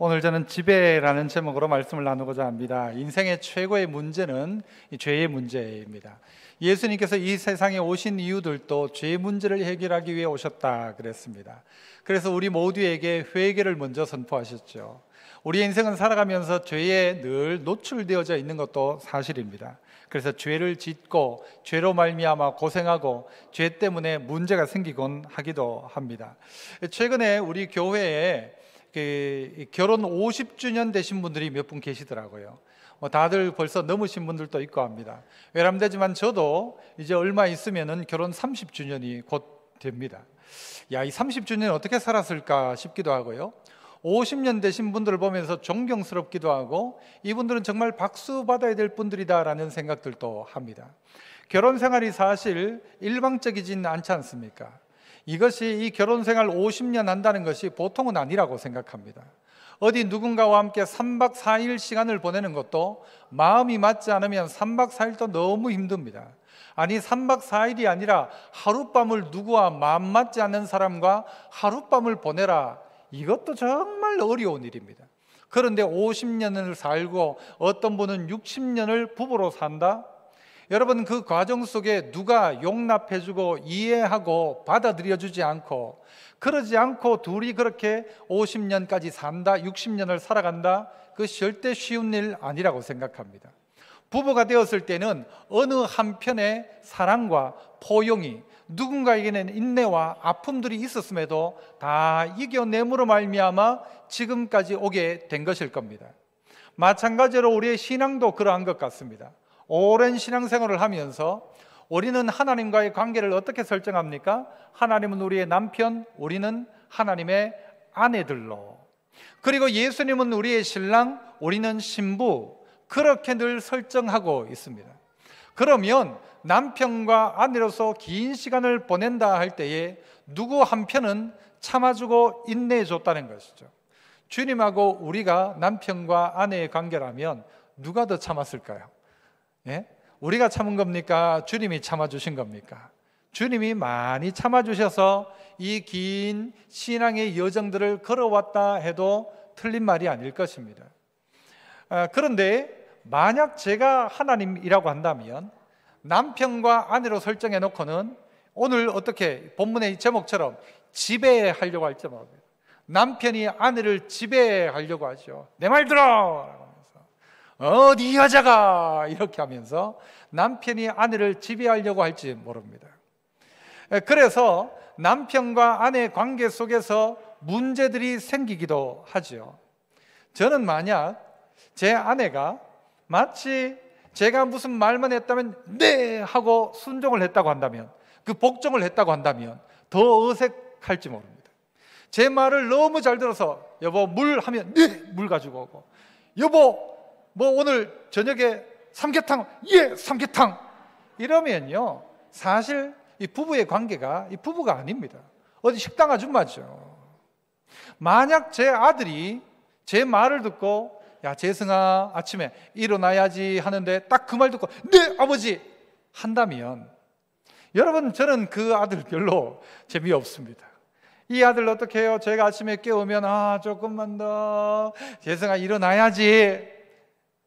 오늘 저는 지배라는 제목으로 말씀을 나누고자 합니다. 인생의 최고의 문제는 죄의 문제입니다. 예수님께서 이 세상에 오신 이유들도 죄의 문제를 해결하기 위해 오셨다 그랬습니다. 그래서 우리 모두에게 회개를 먼저 선포하셨죠. 우리의 인생은 살아가면서 죄에 늘 노출되어져 있는 것도 사실입니다. 그래서 죄를 짓고 죄로 말미암아 고생하고 죄 때문에 문제가 생기곤 하기도 합니다. 최근에 우리 교회에 결혼 50주년 되신 분들이 몇 분 계시더라고요. 다들 벌써 넘으신 분들도 있고 합니다. 외람되지만 저도 이제 얼마 있으면은 결혼 30주년이 곧 됩니다. 이 30주년 어떻게 살았을까 싶기도 하고요. 50년 되신 분들을 보면서 존경스럽기도 하고 이분들은 정말 박수 받아야 될 분들이다라는 생각들도 합니다. 결혼 생활이 사실 일방적이진 않지 않습니까? 이것이 이 결혼 생활 50년 한다는 것이 보통은 아니라고 생각합니다. 어디 누군가와 함께 3박 4일 시간을 보내는 것도 마음이 맞지 않으면 3박 4일도 너무 힘듭니다. 아니 3박 4일이 아니라 하룻밤을 누구와 마음 맞지 않는 사람과 하룻밤을 보내라, 이것도 정말 어려운 일입니다. 그런데 50년을 살고 어떤 분은 60년을 부부로 산다? 여러분, 그 과정 속에 누가 용납해주고 이해하고 받아들여주지 않고 그러지 않고 둘이 그렇게 50년까지 산다, 60년을 살아간다? 그것이 절대 쉬운 일 아니라고 생각합니다. 부부가 되었을 때는 어느 한편의 사랑과 포용이, 누군가에게는 인내와 아픔들이 있었음에도 다 이겨냄으로 말미암아 지금까지 오게 된 것일 겁니다. 마찬가지로 우리의 신앙도 그러한 것 같습니다. 오랜 신앙생활을 하면서 우리는 하나님과의 관계를 어떻게 설정합니까? 하나님은 우리의 남편, 우리는 하나님의 아내들로, 그리고 예수님은 우리의 신랑, 우리는 신부, 그렇게 늘 설정하고 있습니다. 그러면 남편과 아내로서 긴 시간을 보낸다 할 때에 누구 한편은 참아주고 인내해줬다는 것이죠. 주님하고 우리가 남편과 아내의 관계라면 누가 더 참았을까요? 예? 우리가 참은 겁니까? 주님이 참아주신 겁니까? 주님이 많이 참아주셔서 이 긴 신앙의 여정들을 걸어왔다 해도 틀린 말이 아닐 것입니다. 그런데 만약 제가 하나님이라고 한다면 남편과 아내로 설정해 놓고는 오늘 어떻게 본문의 제목처럼 지배하려고 할지 모릅니다. 남편이 아내를 지배하려고 하죠. 내 말 들어! 어디 여자가! 이렇게 하면서 남편이 아내를 지배하려고 할지 모릅니다. 그래서 남편과 아내의 관계 속에서 문제들이 생기기도 하죠. 저는 만약 제 아내가 마치 제가 무슨 말만 했다면 네! 하고 순종을 했다고 한다면, 그 복종을 했다고 한다면 더 어색할지 모릅니다. 제 말을 너무 잘 들어서 여보 물 하면 네! 물 가지고 오고, 여보 뭐 오늘 저녁에 삼계탕, 예 삼계탕, 이러면요 사실 이 부부의 관계가 이 부부가 아닙니다. 어디 식당 아줌마죠. 만약 제 아들이 제 말을 듣고 야 재승아 아침에 일어나야지 하는데 딱 그 말 듣고 네 아버지 한다면, 여러분 저는 그 아들 별로 재미없습니다. 이 아들 어떻게 해요? 제가 아침에 깨우면 조금만 더 재승아 일어나야지,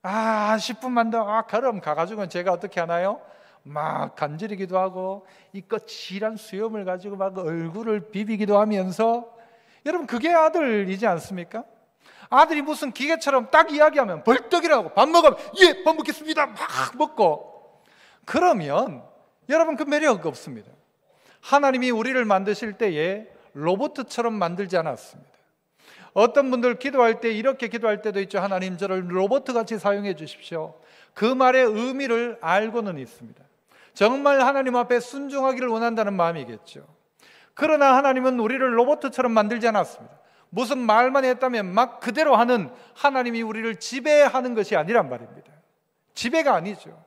10분만 더, 그럼 가가지고는 제가 어떻게 하나요? 막 간지리기도 하고 이 거칠한 수염을 가지고 막 얼굴을 비비기도 하면서, 여러분 그게 아들이지 않습니까? 아들이 무슨 기계처럼 딱 이야기하면 벌떡이라고, 밥 먹으면 예, 밥 먹겠습니다 막 먹고, 그러면 여러분 그 매력 없습니다. 하나님이 우리를 만드실 때에 로봇처럼 만들지 않았습니다. 어떤 분들 기도할 때 이렇게 기도할 때도 있죠. 하나님 저를 로봇같이 사용해 주십시오. 그 말의 의미를 알고는 있습니다. 정말 하나님 앞에 순종하기를 원한다는 마음이겠죠. 그러나 하나님은 우리를 로봇처럼 만들지 않았습니다. 무슨 말만 했다면 막 그대로 하는 하나님이 우리를 지배하는 것이 아니란 말입니다. 지배가 아니죠.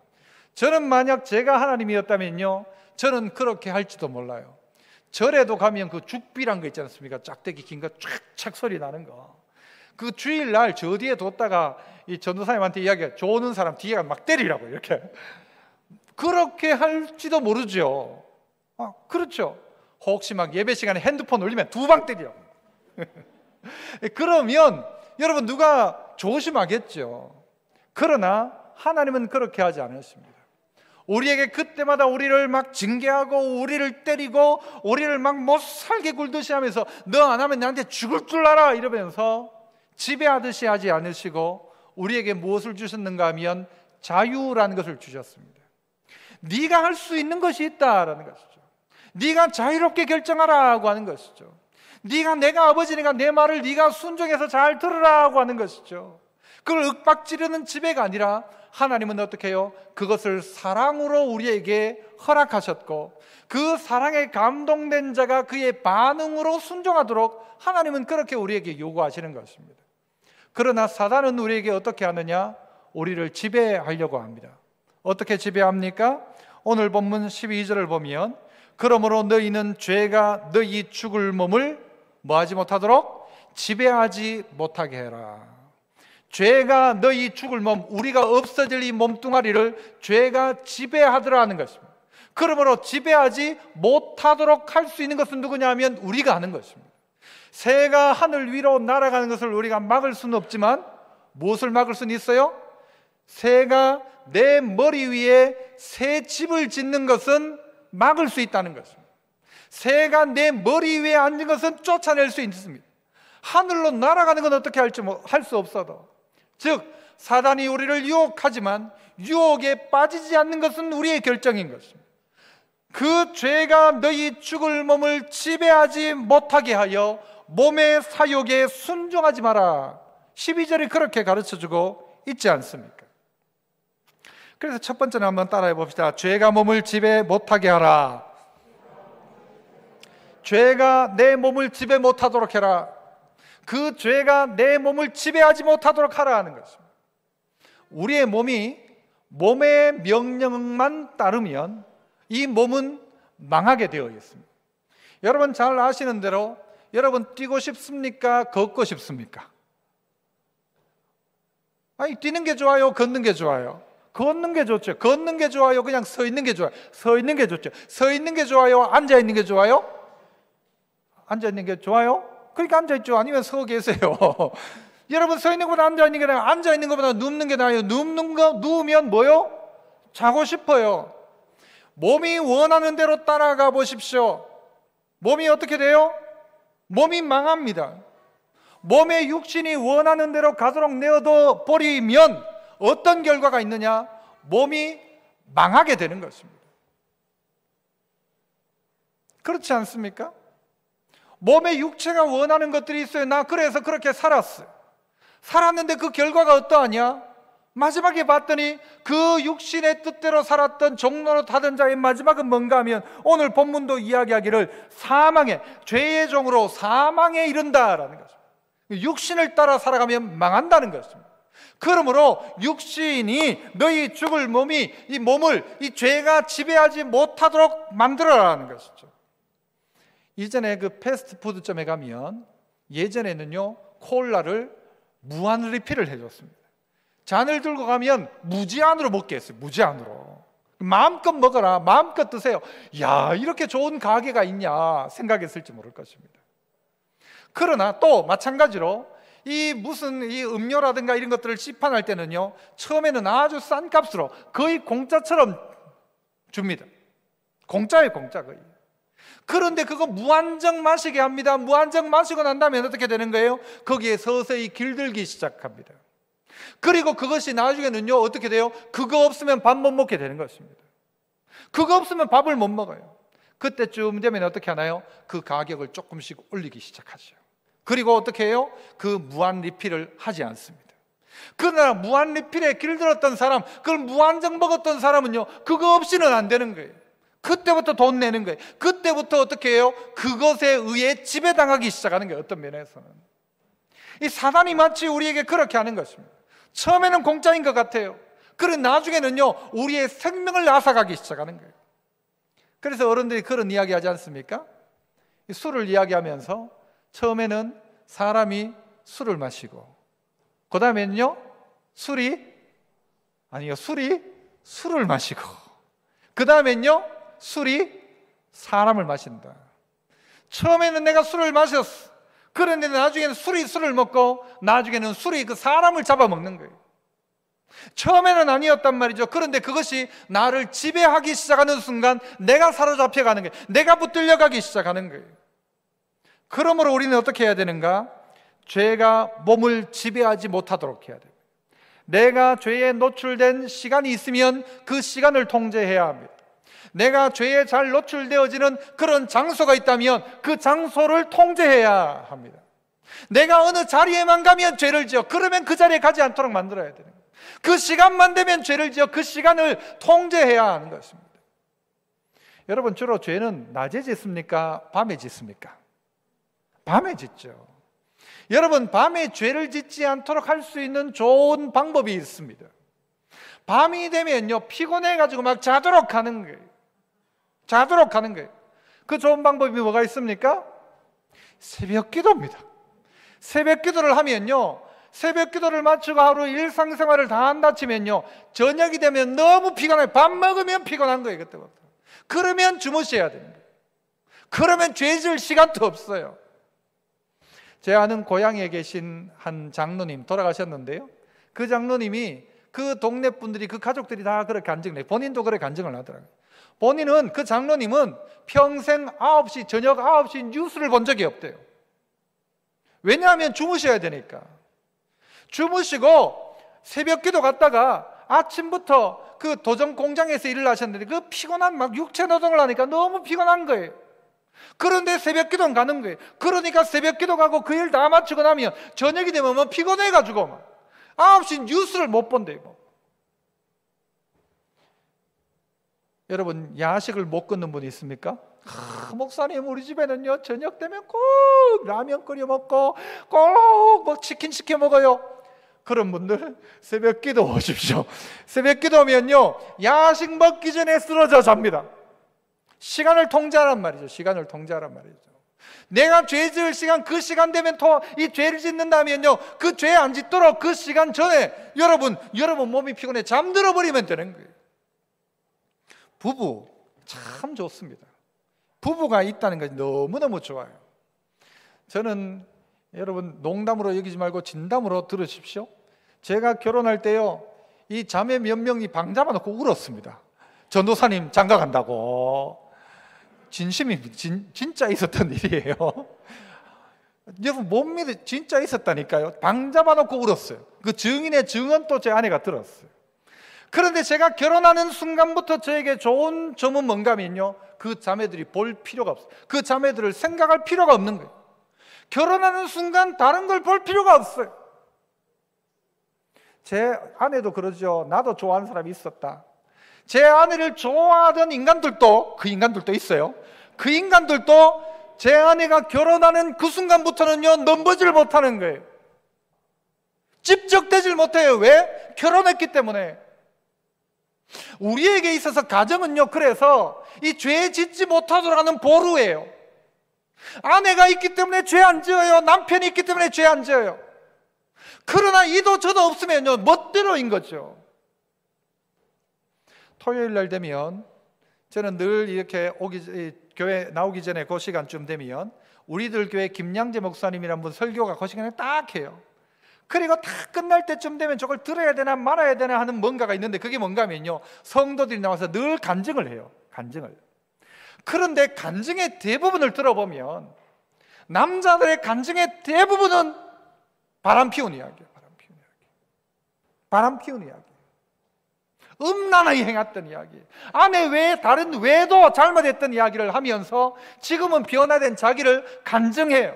저는 만약 제가 하나님이었다면요, 저는 그렇게 할지도 몰라요. 절에도 가면 그 죽비란 거 있지 않습니까? 짝대기 긴 거 촥촥 소리 나는 거, 그 주일날 저 뒤에 뒀다가 이 전도사님한테 이야기해, 조는 사람 뒤에 막 때리라고, 이렇게 그렇게 할지도 모르죠. 그렇죠. 혹시 막 예배 시간에 핸드폰 올리면 2방 때리라고. 그러면 여러분 누가 조심하겠죠. 그러나 하나님은 그렇게 하지 않으십니다. 우리에게 그때마다 우리를 막 징계하고 우리를 때리고 우리를 막 못 살게 굴듯이 하면서 너 안 하면 나한테 죽을 줄 알아 이러면서 지배하듯이 하지 않으시고 우리에게 무엇을 주셨는가 하면 자유라는 것을 주셨습니다. 네가 할 수 있는 것이 있다라는 것이죠. 네가 자유롭게 결정하라고 하는 것이죠. 내가 아버지니까 내 말을 네가 순종해서 잘 들으라고 하는 것이죠. 그걸 윽박지르는 지배가 아니라 하나님은 어떻게 해요? 그것을 사랑으로 우리에게 허락하셨고 그 사랑에 감동된 자가 그의 반응으로 순종하도록 하나님은 그렇게 우리에게 요구하시는 것입니다. 그러나 사단은 우리에게 어떻게 하느냐? 우리를 지배하려고 합니다. 어떻게 지배합니까? 오늘 본문 12절을 보면 그러므로 너희는 죄가 너희 죽을 몸을 뭐하지 못하도록 지배하지 못하게 해라. 죄가 너희 죽을 몸, 우리가 없어질 이 몸뚱아리를 죄가 지배하더라는 것입니다. 그러므로 지배하지 못하도록 할 수 있는 것은 누구냐 하면 우리가 하는 것입니다. 새가 하늘 위로 날아가는 것을 우리가 막을 수는 없지만 무엇을 막을 수는 있어요? 새가 내 머리 위에 새 집을 짓는 것은 막을 수 있다는 것입니다. 새가 내 머리 위에 앉은 것은 쫓아낼 수 있습니다. 하늘로 날아가는 건 어떻게 할지 할 수 없어도, 즉 사단이 우리를 유혹하지만 유혹에 빠지지 않는 것은 우리의 결정인 것입니다. 그 죄가 너희 죽을 몸을 지배하지 못하게 하여 몸의 사욕에 순종하지 마라. 12절이 그렇게 가르쳐주고 있지 않습니까? 그래서 첫 번째는 한번 따라해 봅시다. 죄가 몸을 지배 못하게 하라. 죄가 내 몸을 지배 못하도록 해라. 그 죄가 내 몸을 지배하지 못하도록 하라 하는 것입니다. 우리의 몸이 몸의 명령만 따르면 이 몸은 망하게 되어 있습니다. 여러분 잘 아시는 대로 여러분 뛰고 싶습니까? 걷고 싶습니까? 아니 뛰는 게 좋아요? 걷는 게 좋아요? 걷는 게 좋죠. 걷는 게 좋아요? 그냥 서 있는 게 좋아요? 서 있는 게 좋죠. 서 있는 게 좋아요? 앉아 있는 게 좋아요? 앉아 있는 게 좋아요? 그러니까 앉아 있죠. 아니면 서 계세요. 여러분 서 있는 것보다 앉아 있는 게 나아요? 앉아 있는 것보다 눕는 게 나아요? 누우면 뭐요? 자고 싶어요. 몸이 원하는 대로 따라가 보십시오. 몸이 어떻게 돼요? 몸이 망합니다. 몸의 육신이 원하는 대로 가도록 내어둬 버리면 어떤 결과가 있느냐? 몸이 망하게 되는 것입니다. 그렇지 않습니까? 몸의 육체가 원하는 것들이 있어요. 나 그래서 그렇게 살았어요. 살았는데 그 결과가 어떠하냐? 마지막에 봤더니 그 육신의 뜻대로 살았던 종로로 타던 자의 마지막은 뭔가 하면 오늘 본문도 이야기하기를 사망의, 죄의 종으로 사망에 이른다라는 것입니다. 육신을 따라 살아가면 망한다는 것입니다. 그러므로 육신이 너희 죽을 몸이 이 몸을 이 죄가 지배하지 못하도록 만들어라는 것이죠. 이전에 그 패스트푸드점에 가면 예전에는요 콜라를 무한 리필을 해줬습니다. 잔을 들고 가면 무제한으로 먹게 했어요. 무제한으로. 마음껏 먹어라, 마음껏 드세요. 야, 이렇게 좋은 가게가 있냐 생각했을지 모를 것입니다. 그러나 또 마찬가지로 이 음료라든가 이런 것들을 시판할 때는요 처음에는 아주 싼 값으로 거의 공짜처럼 줍니다. 공짜예요, 공짜 거의. 그런데 그거 무한정 마시게 합니다. 무한정 마시고 난 다음에 어떻게 되는 거예요? 거기에 서서히 길들기 시작합니다. 그리고 그것이 나중에는요 어떻게 돼요? 그거 없으면 밥 못 먹게 되는 것입니다. 그거 없으면 밥을 못 먹어요. 그때쯤 되면 어떻게 하나요? 그 가격을 조금씩 올리기 시작하죠. 그리고 어떻게 해요? 그 무한 리필을 하지 않습니다. 그러나 무한 리필에 길들었던 사람, 그걸 무한정 먹었던 사람은요 그거 없이는 안 되는 거예요. 그때부터 돈 내는 거예요. 그때부터 어떻게 해요? 그것에 의해 지배당하기 시작하는 거예요. 어떤 면에서는 이 사단이 마치 우리에게 그렇게 하는 것입니다. 처음에는 공짜인 것 같아요. 그런데 나중에는요 우리의 생명을 앗아가기 시작하는 거예요. 그래서 어른들이 그런 이야기 하지 않습니까? 술을 이야기하면서 처음에는 사람이 술을 마시고 그 다음에는요 술이 술을 마시고 그 다음엔요 술이 사람을 마신다. 처음에는 내가 술을 마셨어. 그런데 나중에는 술을 먹고 나중에는 술이 그 사람을 잡아먹는 거예요. 처음에는 아니었단 말이죠. 그런데 그것이 나를 지배하기 시작하는 순간 내가 사로잡혀가는 거예요. 내가 붙들려 가기 시작하는 거예요. 그러므로 우리는 어떻게 해야 되는가? 죄가 몸을 지배하지 못하도록 해야 돼요. 내가 죄에 노출된 시간이 있으면 그 시간을 통제해야 합니다. 내가 죄에 잘 노출되어지는 그런 장소가 있다면 그 장소를 통제해야 합니다. 내가 어느 자리에만 가면 죄를 지어, 그러면 그 자리에 가지 않도록 만들어야 되는 거예요. 그 시간만 되면 죄를 지어 그 시간을 통제해야 하는 것입니다. 여러분, 주로 죄는 낮에 짓습니까? 밤에 짓습니까? 밤에 짓죠. 여러분, 밤에 죄를 짓지 않도록 할 수 있는 좋은 방법이 있습니다. 밤이 되면요, 피곤해가지고 막 자도록 하는 거예요. 자도록 하는 거예요. 그 좋은 방법이 뭐가 있습니까? 새벽 기도입니다. 새벽 기도를 하면요, 새벽 기도를 마치고 하루 일상생활을 다 한다 치면요, 저녁이 되면 너무 피곤해요. 밥 먹으면 피곤한 거예요. 그때부터. 그러면 주무셔야 되는 거예요. 그러면 죄 지을 시간도 없어요. 제 아는 고향에 계신 한 장로님 돌아가셨는데요, 그 장로님이 그 동네 분들이, 그 가족들이 다 그렇게 간증을 해요. 본인도 그렇게 간증을 하더라고요. 본인은, 그 장로님은 평생 저녁 9시 뉴스를 본 적이 없대요. 왜냐하면 주무셔야 되니까. 주무시고 새벽 기도 갔다가 아침부터 그 도전 공장에서 일을 하셨는데 그 피곤한 막 육체 노동을 하니까 너무 피곤한 거예요. 그런데 새벽 기도는 가는 거예요. 그러니까 새벽 기도 가고 그 일 다 마치고 나면 저녁이 되면 뭐 피곤해가지고 막 9시 뉴스를 못 본대요. 뭐. 여러분, 야식을 못 끊는 분이 있습니까? 목사님, 우리 집에는요 저녁 되면 꼭 라면 끓여 먹고 꼭 뭐 치킨 시켜 먹어요. 그런 분들 새벽 기도 오십시오. 새벽 기도면요 야식 먹기 전에 쓰러져 잡니다. 시간을 통제하란 말이죠. 시간을 통제하란 말이죠. 내가 죄 지을 시간, 그 시간 되면 이 죄를 짓는다면요, 그 죄 안 짓도록 그 시간 전에 여러분 몸이 피곤해 잠들어 버리면 되는 거예요. 부부 참 좋습니다. 부부가 있다는 것이 너무너무 좋아요. 저는 여러분 농담으로 여기지 말고 진담으로 들으십시오. 제가 결혼할 때요, 이 자매 몇 명이 방 잡아놓고 울었습니다. 전도사님 장가 간다고. 진심입니다. 진짜 있었던 일이에요. 여러분 못 믿어, 진짜 있었다니까요. 방 잡아놓고 울었어요. 그 증인의 증언 또 제 아내가 들었어요. 그런데 제가 결혼하는 순간부터 저에게 좋은 점은 뭔가 하면요, 그 자매들이 볼 필요가 없어요. 그 자매들을 생각할 필요가 없는 거예요. 결혼하는 순간 다른 걸 볼 필요가 없어요. 제 아내도 그러죠. 나도 좋아하는 사람이 있었다. 제 아내를 좋아하던 인간들도, 그 인간들도 있어요. 그 인간들도 제 아내가 결혼하는 그 순간부터는요 넘보질 못하는 거예요. 집적되질 못해요. 왜? 결혼했기 때문에. 우리에게 있어서 가정은요, 그래서 이 죄 짓지 못하도록 하는 보루예요. 아내가 있기 때문에 죄 안 지어요. 남편이 있기 때문에 죄 안 지어요. 그러나 이도 저도 없으면요 멋대로인 거죠. 토요일 날 되면 저는 늘 이렇게 교회 나오기 전에 그 시간쯤 되면 우리들 교회 김양재 목사님이란 분 설교가 그 시간에 딱 해요. 그리고 다 끝날 때쯤 되면 저걸 들어야 되나 말아야 되나 하는 뭔가가 있는데, 그게 뭔가 하면요, 성도들이 나와서 늘 간증을 해요. 간증을. 그런데 간증의 대부분을 들어보면 남자들의 간증의 대부분은 바람 피운 이야기예요. 바람 피운 이야기. 음란하게 행했던 이야기, 아내 외에 다른 외도 잘못했던 이야기를 하면서 지금은 변화된 자기를 간증해요.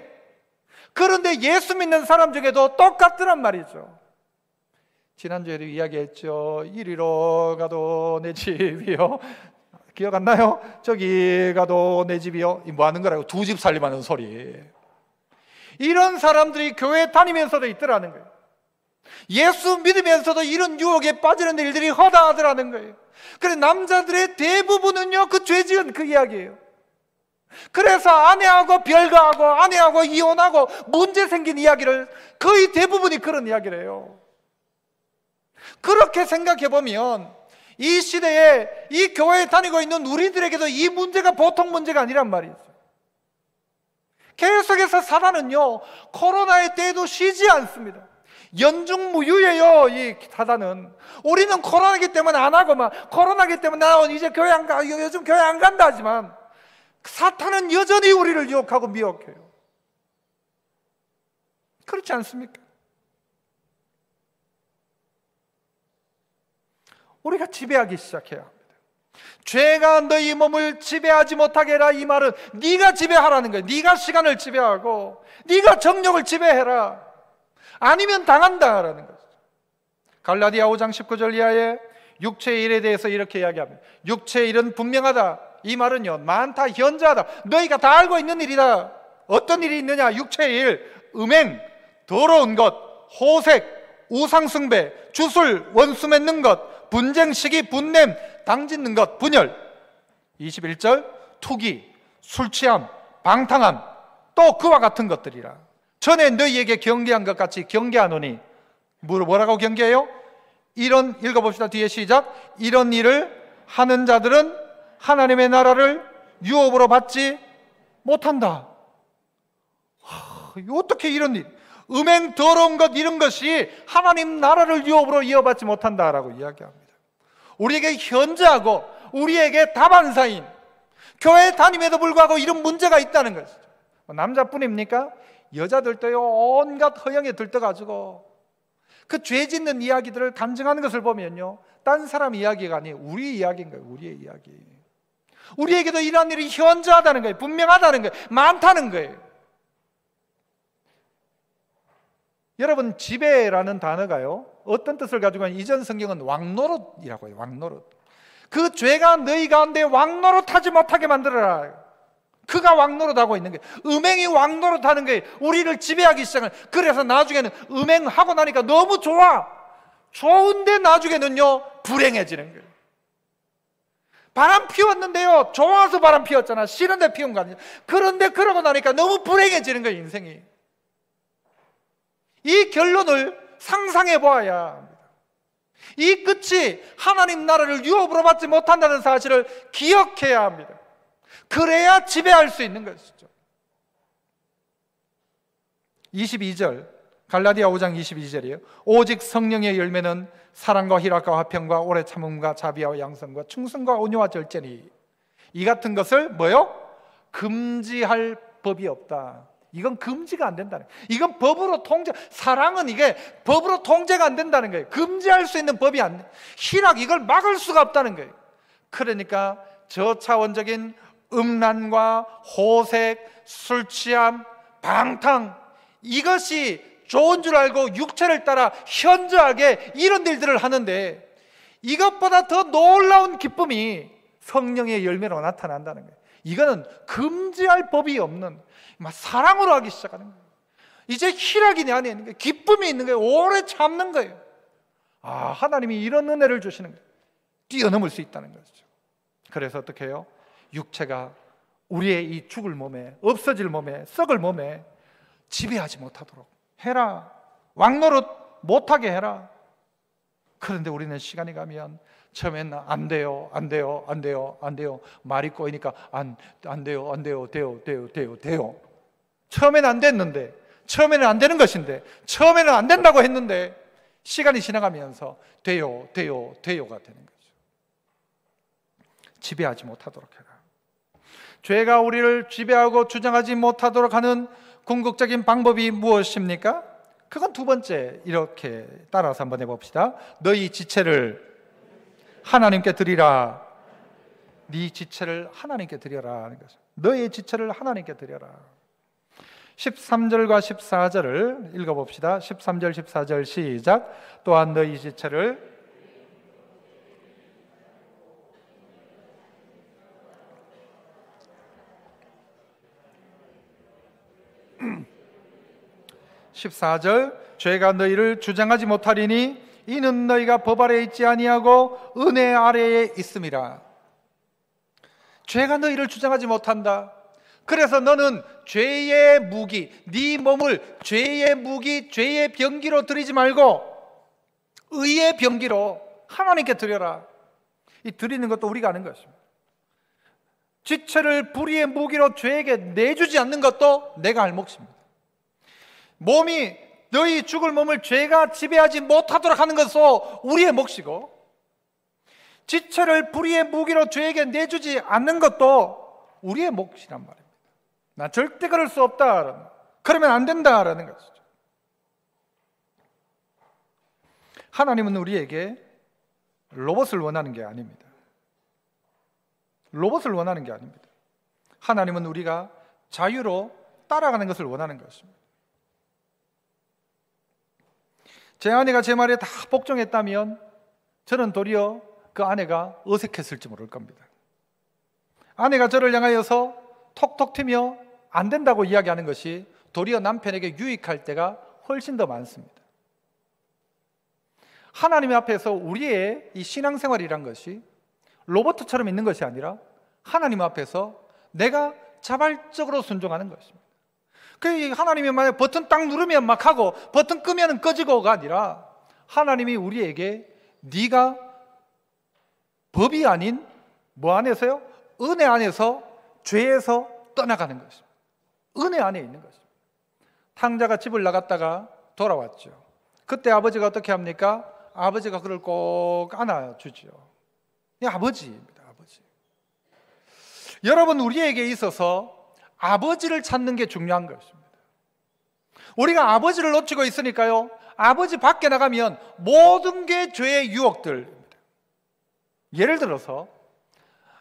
그런데 예수 믿는 사람 중에도 똑같더란 말이죠. 지난주에도 이야기했죠. 이리로 가도 내 집이요, 기억 안 나요? 저기 가도 내 집이요. 뭐 하는 거라고? 두 집 살림하는 소리. 이런 사람들이 교회 다니면서도 있더라는 거예요. 예수 믿으면서도 이런 유혹에 빠지는 일들이 허다하더라는 거예요. 그래, 남자들의 대부분은요 그 죄 지은 그 이야기예요. 그래서 아내하고 별거하고 아내하고 이혼하고 문제 생긴 이야기를, 거의 대부분이 그런 이야기를 해요. 그렇게 생각해 보면 이 시대에 이 교회에 다니고 있는 우리들에게도 이 문제가 보통 문제가 아니란 말이죠. 계속해서 사단은요, 코로나의 때에도 쉬지 않습니다. 연중무휴예요. 이 사단은. 우리는 코로나기 때문에 안 하고 막 코로나기 때문에 나 이제 교회 안 가, 요즘 교회 안 간다 하지만 사탄은 여전히 우리를 유혹하고 미혹해요. 그렇지 않습니까? 우리가 지배하기 시작해야 합니다. 죄가 너희 몸을 지배하지 못하게 해라. 이 말은 네가 지배하라는 거예요. 네가 시간을 지배하고 네가 정욕을 지배해라. 아니면 당한다라는 거죠. 갈라디아 5장 19절 이하에 육체의 일에 대해서 이렇게 이야기합니다. 육체의 일은 분명하다. 이 말은요, 많다, 현저하다. 너희가 다 알고 있는 일이다. 어떤 일이 있느냐? 육체의 일, 음행, 더러운 것, 호색, 우상숭배, 주술, 원수 맺는 것, 분쟁, 시기, 분냄, 당짓는 것, 분열. 21절, 투기, 술취함, 방탕함, 또 그와 같은 것들이라. 전에 너희에게 경계한 것 같이 경계하노니. 뭐라고 경계해요? 이런, 읽어봅시다. 뒤에 시작. 이런 일을 하는 자들은 하나님의 나라를 유업으로 받지 못한다. 어떻게 이런 일, 음행, 더러운 것, 이런 것이 하나님 나라를 유업으로 이어받지 못한다라고 이야기합니다. 우리에게 현저하고 우리에게 다반사인, 교회 다님에도 불구하고 이런 문제가 있다는 것이죠. 남자뿐입니까? 여자들도요, 온갖 허영에 들떠가지고 그 죄 짓는 이야기들을 감정하는 것을 보면요, 딴 사람 이야기가 아니에요. 우리 이야기인 거예요. 우리의 이야기. 우리에게도 이러한 일이 현저하다는 거예요. 분명하다는 거예요. 많다는 거예요. 여러분, 지배라는 단어가요, 어떤 뜻을 가지고 있는, 이전 성경은 왕노릇이라고 해요. 왕노릇. 그 죄가 너희 가운데 왕노릇하지 못하게 만들어라. 그가 왕노릇하고 있는 거예요. 음행이 왕노릇하는 거예요. 우리를 지배하기 시작을. 그래서 나중에는 음행하고 나니까 너무 좋아. 좋은데 나중에는요, 불행해지는 거예요. 바람 피웠는데요, 좋아서 바람 피웠잖아. 싫은데 피운 거 아니야. 그런데 그러고 나니까 너무 불행해지는 거예요, 인생이. 이 결론을 상상해 보아야 합니다. 이 끝이 하나님 나라를 유업으로 받지 못한다는 사실을 기억해야 합니다. 그래야 지배할 수 있는 것이죠. 22절, 갈라디아 5장 22절이에요. 오직 성령의 열매는 사랑과 희락과 화평과 오래 참음과 자비와 양성과 충성과 온유와 절제니, 이 같은 것을 뭐요? 금지할 법이 없다. 이건 금지가 안 된다는 거예요. 이건 법으로 통제, 사랑은 이게 법으로 통제가 안 된다는 거예요. 금지할 수 있는 법이 안 돼. 희락, 이걸 막을 수가 없다는 거예요. 그러니까 저차원적인 음란과 호색, 술취함, 방탕, 이것이 좋은 줄 알고 육체를 따라 현저하게 이런 일들을 하는데, 이것보다 더 놀라운 기쁨이 성령의 열매로 나타난다는 거예요. 이거는 금지할 법이 없는, 막 사랑으로 하기 시작하는 거예요. 이제 희락이 내 안에 있는 거예요. 기쁨이 있는 거예요. 오래 참는 거예요. 아, 하나님이 이런 은혜를 주시는 거예요. 뛰어넘을 수 있다는 거죠. 그래서 어떻게 해요? 육체가 우리의 이 죽을 몸에, 없어질 몸에, 썩을 몸에 지배하지 못하도록 해라. 왕노릇 못하게 해라. 그런데 우리는 시간이 가면 처음에는 안 돼요, 안 돼요, 안 돼요, 안 돼요. 말이 꼬이니까 안 돼요, 안 돼요, 돼요. 처음에는 안 됐는데, 처음에는 안 되는 것인데, 처음에는 안 된다고 했는데, 시간이 지나가면서 돼요가 되는 거죠. 지배하지 못하도록 해라. 죄가 우리를 지배하고 주장하지 못하도록 하는 궁극적인 방법이 무엇입니까? 그건 두 번째, 이렇게 따라서 한번 해봅시다. 너희 지체를 하나님께 드리라. 네 지체를 하나님께 드려라 하는 거죠. 너의 지체를 하나님께 드려라. 13절과 14절을 읽어봅시다. 13절 14절 시작. 또한 너희 지체를 (14절) 죄가 너희를 주장하지 못하리니 이는 너희가 법 아래에 있지 아니하고 은혜 아래에 있음이라. 죄가 너희를 주장하지 못한다. 그래서 너는 죄의 무기, 네 몸을 죄의 무기, 죄의 병기로 드리지 말고 의의 병기로 하나님께 드려라. 이 드리는 것도 우리가 아는 것입니다. 지체를 불의의 무기로 죄에게 내주지 않는 것도 내가 할 몫입니다. 몸이 너희 죽을 몸을 죄가 지배하지 못하도록 하는 것도 우리의 몫이고, 지체를 불의의 무기로 죄에게 내주지 않는 것도 우리의 몫이란 말입니다. 나 절대 그럴 수 없다, 그러면 안 된다라는 것이죠. 하나님은 우리에게 로봇을 원하는 게 아닙니다. 로봇을 원하는 게 아닙니다. 하나님은 우리가 자유로 따라가는 것을 원하는 것입니다. 제 아내가 제 말에 다 복종했다면 저는 도리어 그 아내가 어색했을지 모를 겁니다. 아내가 저를 향하여서 톡톡 튀며 안 된다고 이야기하는 것이 도리어 남편에게 유익할 때가 훨씬 더 많습니다. 하나님 앞에서 우리의 이 신앙생활이란 것이 로봇처럼 있는 것이 아니라 하나님 앞에서 내가 자발적으로 순종하는 것입니다. 그 하나님이 만약 버튼 딱 누르면 막 하고 버튼 끄면 꺼지고가 아니라 하나님이 우리에게 네가 법이 아닌 뭐 안에서요? 은혜 안에서 죄에서 떠나가는 것입니다. 은혜 안에 있는 것입니다. 탕자가 집을 나갔다가 돌아왔죠. 그때 아버지가 어떻게 합니까? 아버지가 그를 꼭 안아주죠. 아버지입니다. 아버지. 여러분, 우리에게 있어서 아버지를 찾는 게 중요한 것입니다. 우리가 아버지를 놓치고 있으니까요, 아버지 밖에 나가면 모든 게 죄의 유혹들입니다. 예를 들어서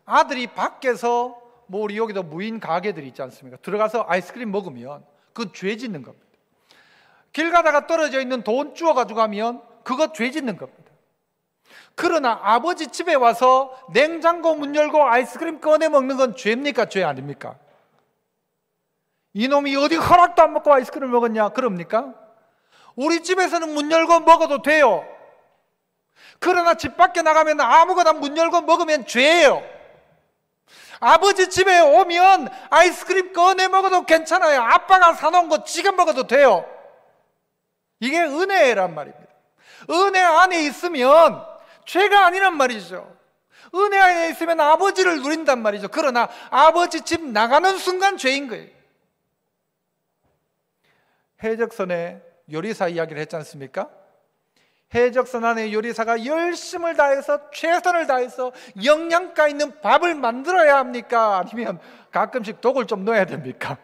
아들이 밖에서 뭐 우리 여기도 무인 가게들이 있지 않습니까? 들어가서 아이스크림 먹으면 그건 죄 짓는 겁니다. 길 가다가 떨어져 있는 돈 주워 가지고 가면 그거 죄 짓는 겁니다. 그러나 아버지 집에 와서 냉장고 문 열고 아이스크림 꺼내 먹는 건 죄입니까? 죄 아닙니까? 이놈이 어디 허락도 안 먹고 아이스크림을 먹었냐? 그럽니까? 우리 집에서는 문 열고 먹어도 돼요. 그러나 집 밖에 나가면 아무거나 문 열고 먹으면 죄예요. 아버지 집에 오면 아이스크림 꺼내 먹어도 괜찮아요. 아빠가 사놓은 거 지금 먹어도 돼요. 이게 은혜란 말입니다. 은혜 안에 있으면 죄가 아니란 말이죠. 은혜 안에 있으면 아버지를 누린단 말이죠. 그러나 아버지 집 나가는 순간 죄인 거예요. 해적선의 요리사 이야기를 했지 않습니까? 해적선 안에 요리사가 열심을 다해서 최선을 다해서 영양가 있는 밥을 만들어야 합니까? 아니면 가끔씩 독을 좀 넣어야 됩니까?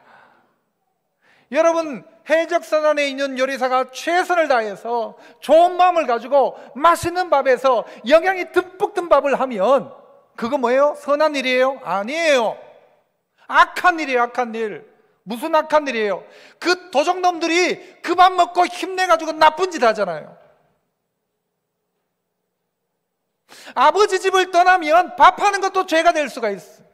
여러분, 해적선 안에 있는 요리사가 최선을 다해서 좋은 마음을 가지고 맛있는 밥에서 영양이 듬뿍 든 밥을 하면 그거 뭐예요? 선한 일이에요? 아니에요. 악한 일이에요. 악한 일. 무슨 악한 일이에요? 그 도적놈들이 그 밥 먹고 힘내가지고 나쁜 짓 하잖아요. 아버지 집을 떠나면 밥하는 것도 죄가 될 수가 있어요.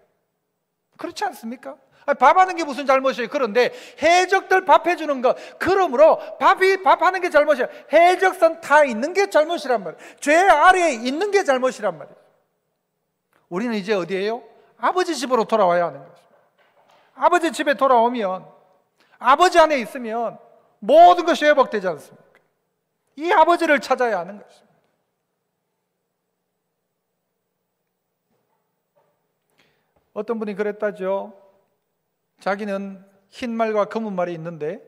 그렇지 않습니까? 밥하는 게 무슨 잘못이에요? 그런데 해적들 밥해주는 것, 그러므로 밥하는 게 잘못이야. 해적선 타 있는 게 잘못이란 말이에요. 죄 아래에 있는 게 잘못이란 말이에요. 우리는 이제 어디에요? 아버지 집으로 돌아와야 하는 것입니다. 아버지 집에 돌아오면, 아버지 안에 있으면 모든 것이 회복되지 않습니까? 이 아버지를 찾아야 하는 것입니다. 어떤 분이 그랬다죠. 자기는 흰 말과 검은 말이 있는데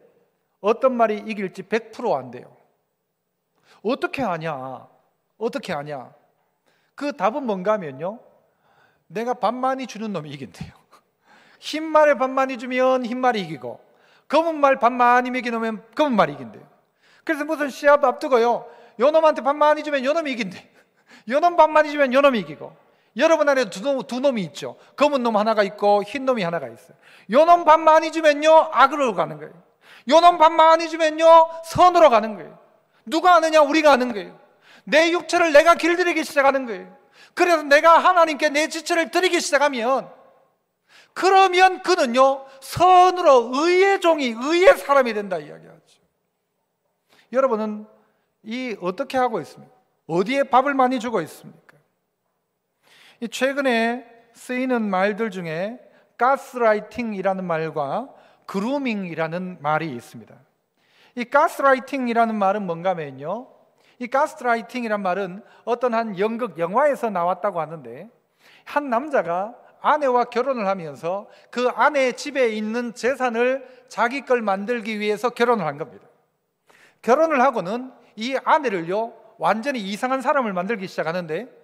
어떤 말이 이길지 100% 안 돼요. 어떻게 아냐? 어떻게 아냐? 그 답은 뭔가 하면요, 내가 밥 많이 주는 놈이 이긴대요. 흰 말에 밥 많이 주면 흰 말이 이기고, 검은 말 밥 많이 먹이면 검은 말이 이긴대요. 그래서 무슨 시합 앞두고요, 요 놈한테 밥 많이 주면 요 놈이 이긴대. 요 놈 밥 많이 주면 요 놈이 이기고. 여러분 안에 두 놈이 있죠. 검은 놈 하나가 있고 흰 놈이 하나가 있어요. 요 놈 밥 많이 주면요, 악으로 가는 거예요. 요 놈 밥 많이 주면요, 선으로 가는 거예요. 누가 아느냐? 우리가 아는 거예요. 내 육체를 내가 길들이기 시작하는 거예요. 그래서 내가 하나님께 내 지체를 드리기 시작하면, 그러면 그는요, 선으로 의의 종이, 의의 사람이 된다 이야기하죠. 여러분은 어떻게 하고 있습니까? 어디에 밥을 많이 주고 있습니까? 최근에 쓰이는 말들 중에 가스라이팅이라는 말과 그루밍이라는 말이 있습니다. 이 가스라이팅이라는 말은 뭔가 하면요, 이 가스라이팅이란 말은 어떤 한 연극 영화에서 나왔다고 하는데, 한 남자가 아내와 결혼을 하면서 그 아내의 집에 있는 재산을 자기 걸 만들기 위해서 결혼을 한 겁니다. 결혼을 하고는 이 아내를요 완전히 이상한 사람을 만들기 시작하는데,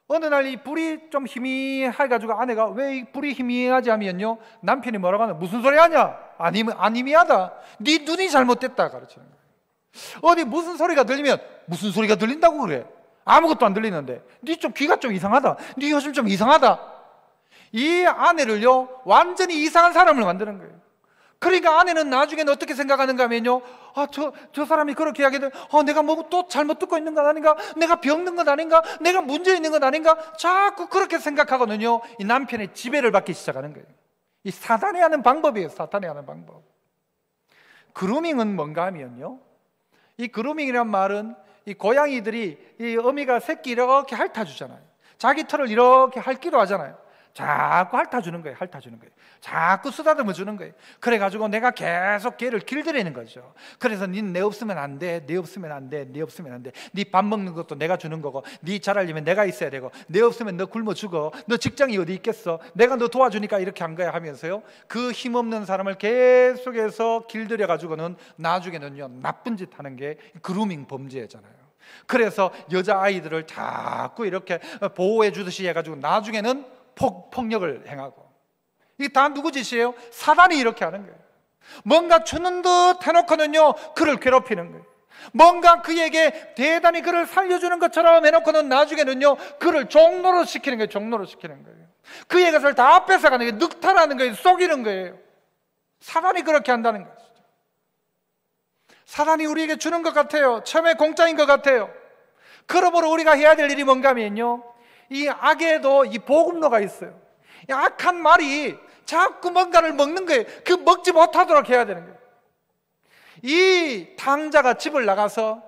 어느 날 이 불이 좀 희미해가지고 아내가 왜 이 불이 희미하지 하면요, 남편이 뭐라고 하냐, 무슨 소리 하냐, 안 희미하다, 네 눈이 잘못됐다 가르치는 거예요. 어디 무슨 소리가 들리면 무슨 소리가 들린다고 그래, 아무것도 안 들리는데 네 좀 귀가 좀 이상하다, 네 요즘 좀 이상하다. 이 아내를요 완전히 이상한 사람을 만드는 거예요. 그러니까 아내는 나중에는 어떻게 생각하는가 하면요, 저 사람이 그렇게 이야기하면 내가 뭐 또 잘못 듣고 있는 것 아닌가, 내가 병든 것 아닌가, 내가 문제 있는 것 아닌가, 자꾸 그렇게 생각하거든요. 이 남편의 지배를 받기 시작하는 거예요. 이 사탄이 하는 방법이에요. 사탄이 하는 방법. 그루밍은 뭔가 하면요, 이 그루밍이란 말은 이 고양이들이 이 어미가 새끼 이렇게 핥아주잖아요. 자기 털을 이렇게 핥기도 하잖아요. 자꾸 핥아주는 거예요. 핥아주는 거예요. 자꾸 쓰다듬어 주는 거예요. 그래가지고 내가 계속 걔를 길들이는 거죠. 그래서 닌 내 없으면 안 돼, 내 없으면 안 돼, 내 없으면 안 돼. 네 밥 먹는 것도 내가 주는 거고, 네 자라려면 내가 있어야 되고, 내 없으면 너 굶어 죽어, 너 직장이 어디 있겠어, 내가 너 도와주니까 이렇게 한 거야 하면서요, 그 힘없는 사람을 계속해서 길들여 가지고는 나중에는요 나쁜 짓 하는 게 그루밍 범죄잖아요. 그래서 여자아이들을 자꾸 이렇게 보호해 주듯이 해가지고 나중에는 폭력을 행하고, 이게 다 누구 짓이에요? 사단이 이렇게 하는 거예요. 뭔가 주는 듯 해놓고는요 그를 괴롭히는 거예요. 뭔가 그에게 대단히 그를 살려주는 것처럼 해놓고는 나중에는요 그를 종로로 시키는 거예요. 종로로 시키는 거예요. 그의 것을 다 뺏어가는 거예요. 늑탈하는 거예요. 속이는 거예요. 사단이 그렇게 한다는 거죠. 사단이 우리에게 주는 것 같아요. 처음에 공짜인 것 같아요. 그러므로 우리가 해야 될 일이 뭔가 하면요, 이 악에도 이 보급로가 있어요. 이 악한 말이 자꾸 뭔가를 먹는 거예요. 그 먹지 못하도록 해야 되는 거예요. 이 탕자가 집을 나가서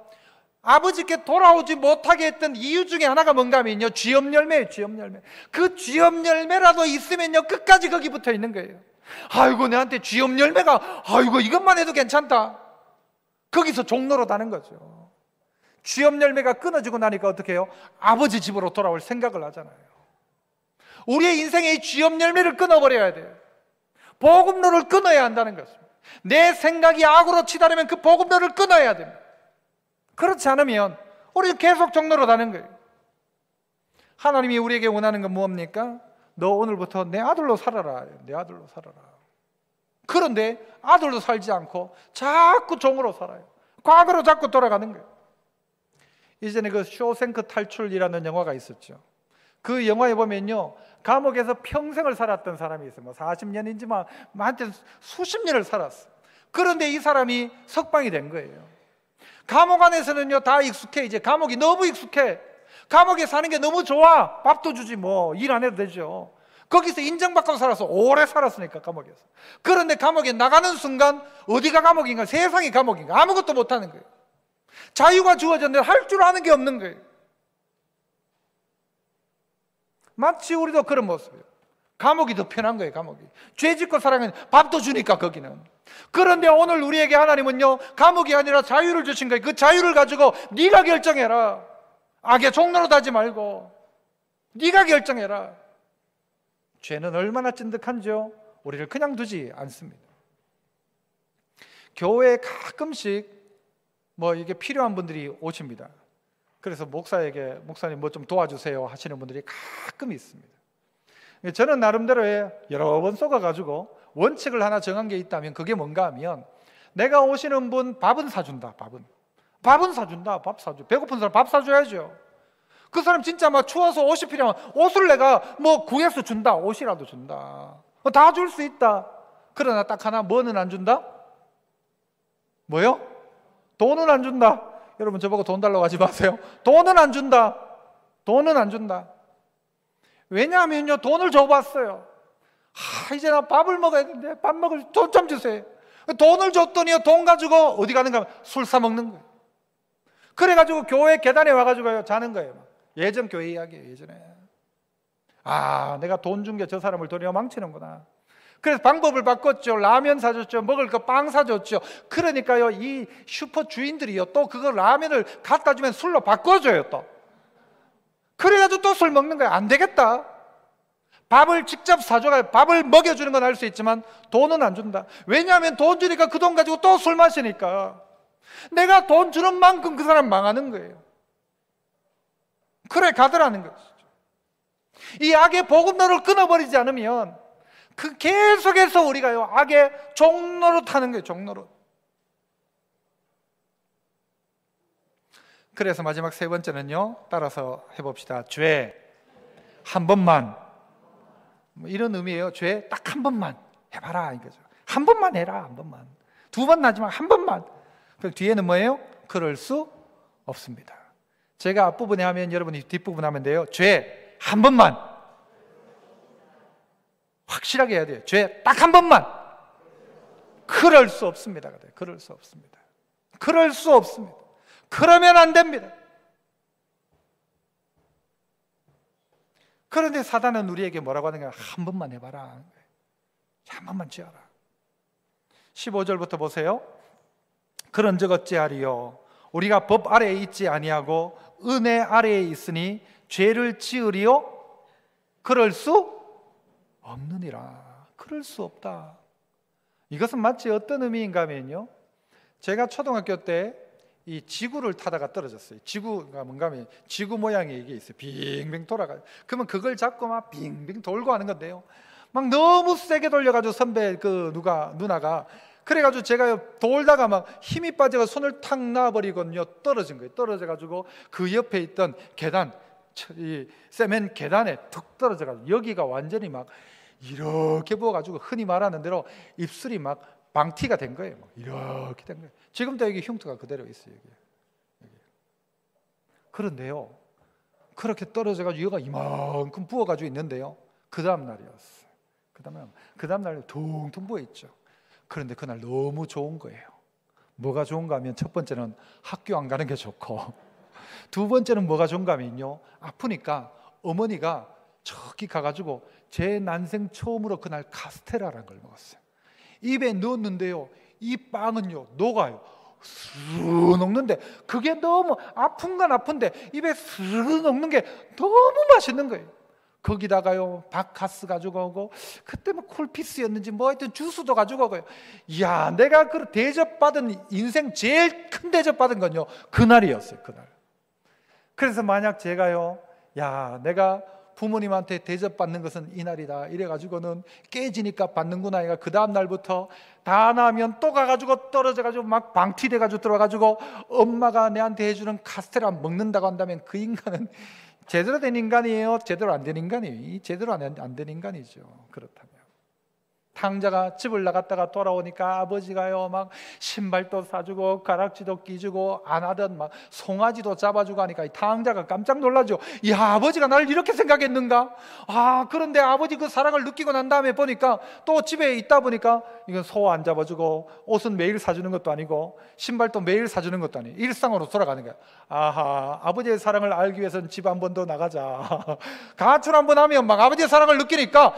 아버지께 돌아오지 못하게 했던 이유 중에 하나가 뭔가 하면요, 쥐염 열매예요. 쥐염 열매. 그 쥐염 열매라도 있으면요 끝까지 거기 붙어 있는 거예요. 아이고 내한테 쥐염 열매가, 아이고 이것만 해도 괜찮다. 거기서 종로로 다는 거죠. 쥐염 열매가 끊어지고 나니까 어떻게 해요? 아버지 집으로 돌아올 생각을 하잖아요. 우리의 인생의 이 쥐염 열매를 끊어버려야 돼요. 복음로를 끊어야 한다는 것입니다. 내 생각이 악으로 치달으면 그 복음로를 끊어야 됩니다. 그렇지 않으면 우리는 계속 종로로 다는 거예요. 하나님이 우리에게 원하는 건 뭡니까? 너 오늘부터 내 아들로 살아라. 내 아들로 살아라. 그런데 아들로 살지 않고 자꾸 종으로 살아요. 과거로 자꾸 돌아가는 거예요. 이전에 그 쇼생크 탈출이라는 영화가 있었죠. 그 영화에 보면요, 감옥에서 평생을 살았던 사람이 있어요. 뭐 40년인지 하여튼 수십 년을 살았어. 그런데 이 사람이 석방이 된 거예요. 감옥 안에서는요 다 익숙해. 이제 감옥이 너무 익숙해. 감옥에 사는 게 너무 좋아. 밥도 주지 뭐, 일 안 해도 되죠. 거기서 인정받고 살아서 오래 살았으니까 감옥에서. 그런데 감옥에 나가는 순간 어디가 감옥인가, 세상이 감옥인가, 아무것도 못하는 거예요. 자유가 주어졌는데 할 줄 아는 게 없는 거예요. 마치 우리도 그런 모습이에요. 감옥이 더 편한 거예요. 감옥이 죄 짓고 살아가면 밥도 주니까 거기는. 그런데 오늘 우리에게 하나님은요 감옥이 아니라 자유를 주신 거예요. 그 자유를 가지고 네가 결정해라. 악의 종로로 다지 말고 네가 결정해라. 죄는 얼마나 찐득한지요. 우리를 그냥 두지 않습니다. 교회에 가끔씩 뭐 이게 필요한 분들이 오십니다. 그래서 목사에게 목사님 뭐 좀 도와주세요 하시는 분들이 가끔 있습니다. 저는 나름대로 여러 번 속아가지고 원칙을 하나 정한 게 있다면 그게 뭔가 하면, 내가 오시는 분 밥은 사준다. 밥은 사준다. 밥 사줘. 배고픈 사람 밥 사줘야죠. 그 사람 진짜 막 추워서 옷이 필요하면 옷을 내가 뭐 구해서 준다. 옷이라도 준다. 다 줄 수 있다. 그러나 딱 하나, 뭐는 안 준다? 뭐요? 돈은 안 준다. 여러분 저보고 돈 달라고 하지 마세요. 돈은 안 준다. 돈은 안 준다. 왜냐하면요 돈을 줘봤어요. 이제 나 밥을 먹어야 되는데 밥 먹을 돈 좀 주세요. 돈을 줬더니요 돈 가지고 어디 가는가 하면 술 사 먹는 거예요. 그래가지고 교회 계단에 와가지고 자는 거예요. 예전 교회 이야기예요. 예전에 내가 돈 준 게 저 사람을 도리어 망치는구나. 그래서 방법을 바꿨죠. 라면 사줬죠. 먹을 거 빵 사줬죠. 그러니까요 이 슈퍼 주인들이요 또 그거 라면을 갖다 주면 술로 바꿔줘요. 또 그래가지고 또 술 먹는 거예요. 안 되겠다. 밥을 직접 사줘가지고 밥을 먹여주는 건 할 수 있지만 돈은 안 준다. 왜냐하면 돈 주니까 그 돈 가지고 또 술 마시니까 내가 돈 주는 만큼 그 사람 망하는 거예요. 그래 가더라는 것이죠. 이 악의 복음로를 끊어버리지 않으면 그 계속해서 우리가요 악의 종로로 타는 거예요. 종로로. 그래서 마지막 세 번째는요, 따라서 해봅시다. 죄 한 번만, 뭐 이런 의미예요. 죄 딱 한 번만 해봐라 이거죠. 한 번만 해라. 한 번만. 두 번 나지만 한 번만. 그 뒤에는 뭐예요? 그럴 수 없습니다. 제가 앞부분에 하면 여러분이 뒷부분 하면 돼요. 죄 한 번만. 확실하게 해야 돼요. 죄 딱 한 번만. 그럴 수 없습니다. 그럴 수 없습니다. 그럴 수 없습니다. 그러면 안 됩니다. 그런데 사단은 우리에게 뭐라고 하는 거야? 한 번만 해봐라. 한 번만 지어라. 15절부터 보세요. 그런 적 어찌하리요? 우리가 법 아래에 있지 아니하고 은혜 아래에 있으니 죄를 지으리요? 그럴 수 없느니라. 그럴 수 없다. 이것은 마치 어떤 의미인가 하면요, 제가 초등학교 때 이 지구를 타다가 떨어졌어요. 지구가 뭔가 하면 지구 모양의 이게 있어요. 빙빙 돌아가요. 그러면 그걸 잡고 막 빙빙 돌고 하는 건데요, 막 너무 세게 돌려가지고 선배 그 누나가 그래가지고 제가 돌다가 막 힘이 빠져서 손을 탁 놔버리거든요. 떨어진 거예요. 떨어져가지고 그 옆에 있던 계단, 이 세멘 계단에 툭 떨어져가지고 여기가 완전히 막 이렇게 부어가지고 흔히 말하는 대로 입술이 막 방티가 된 거예요. 막 이렇게 된 거예요. 지금도 여기 흉터가 그대로 있어요. 여기. 그런데요, 그렇게 떨어져가지고 여기가 이만큼 부어가지고 있는데요, 그 다음 날이었어요. 그 다음 날 퉁퉁 부어 있죠. 그런데 그날 너무 좋은 거예요. 뭐가 좋은가 하면 첫 번째는 학교 안 가는 게 좋고, 두 번째는 뭐가 좋은가 하면요, 아프니까 어머니가 저기 가가지고 제 난생 처음으로 그날 카스테라라는 걸 먹었어요. 입에 넣었는데요, 이 빵은요 녹아요. 스르르 녹는데 그게 너무 아픈 건 아픈데 입에 스르르 녹는 게 너무 맛있는 거예요. 거기다가요 바카스 가지고 오고, 그때 뭐 쿨피스였는지 뭐 하여튼 주스도 가지고 오고요. 이야, 내가 그 대접받은 인생 제일 큰 대접받은 건요 그날이었어요. 그날. 그래서 만약 제가요, 야 내가 부모님한테 대접받는 것은 이날이다 이래가지고는 깨지니까 받는구나, 얘가 그 다음 날부터 다 나면 또 가가지고 떨어져가지고 막 방티돼가지고 들어가가지고 엄마가 내한테 해주는 카스테라 먹는다고 한다면 그 인간은 제대로 된 인간이에요? 제대로 안 된 인간이에요? 제대로 안 된 인간이죠. 그렇다면 탕자가 집을 나갔다가 돌아오니까 아버지가요 막 신발도 사주고 가락지도 끼주고 안 하던 막 송아지도 잡아주고 하니까 이 탕자가 깜짝 놀라죠. 야, 아버지가 나를 이렇게 생각했는가? 그런데 아버지 그 사랑을 느끼고 난 다음에 보니까 또 집에 있다 보니까 이건 소 안 잡아주고 옷은 매일 사주는 것도 아니고 신발도 매일 사주는 것도 아니고 일상으로 돌아가는 거야. 아버지의 사랑을 알기 위해서는 집 한 번 더 나가자. 가출 한 번 하면 막 아버지의 사랑을 느끼니까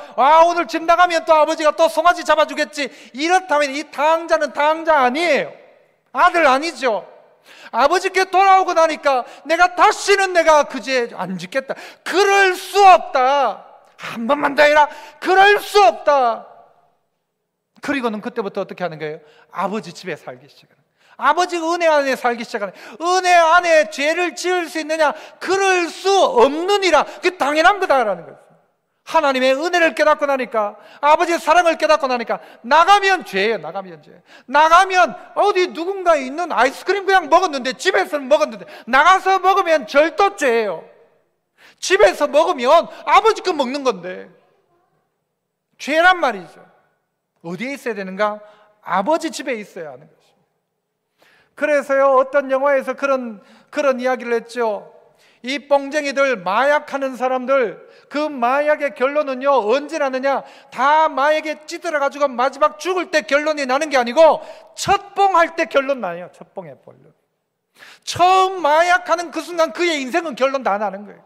오늘 집 나가면 또 아버지가 또 송아지 잡아주겠지. 이렇다면 이 탕자는 탕자 아니에요. 아들 아니죠. 아버지께 돌아오고 나니까 내가 다시는 내가 그 죄 안 짓겠다. 그럴 수 없다. 한 번만 더 해라. 그럴 수 없다. 그리고는 그때부터 어떻게 하는 거예요? 아버지 집에 살기 시작하는 거예요. 아버지 은혜 안에 살기 시작하는 거예요. 은혜 안에 죄를 지을 수 있느냐? 그럴 수 없느니라. 그게 당연한 거다라는 거예요. 하나님의 은혜를 깨닫고 나니까, 아버지의 사랑을 깨닫고 나니까 나가면 죄예요. 나가면 죄. 나가면 어디 누군가에 있는 아이스크림 그냥 먹었는데, 집에서는 먹었는데 나가서 먹으면 절도죄예요. 집에서 먹으면 아버지 거 먹는 건데 죄란 말이죠. 어디에 있어야 되는가? 아버지 집에 있어야 하는 것입니다. 그래서요, 어떤 영화에서 그런 이야기를 했죠. 이 뽕쟁이들, 마약하는 사람들, 그 마약의 결론은요 언제 나느냐? 다 마약에 찌들어가지고 마지막 죽을 때 결론이 나는 게 아니고 첫 뽕할 때 결론 나요. 첫 뽕의 결론. 처음 마약하는 그 순간 그의 인생은 결론 다 나는 거예요.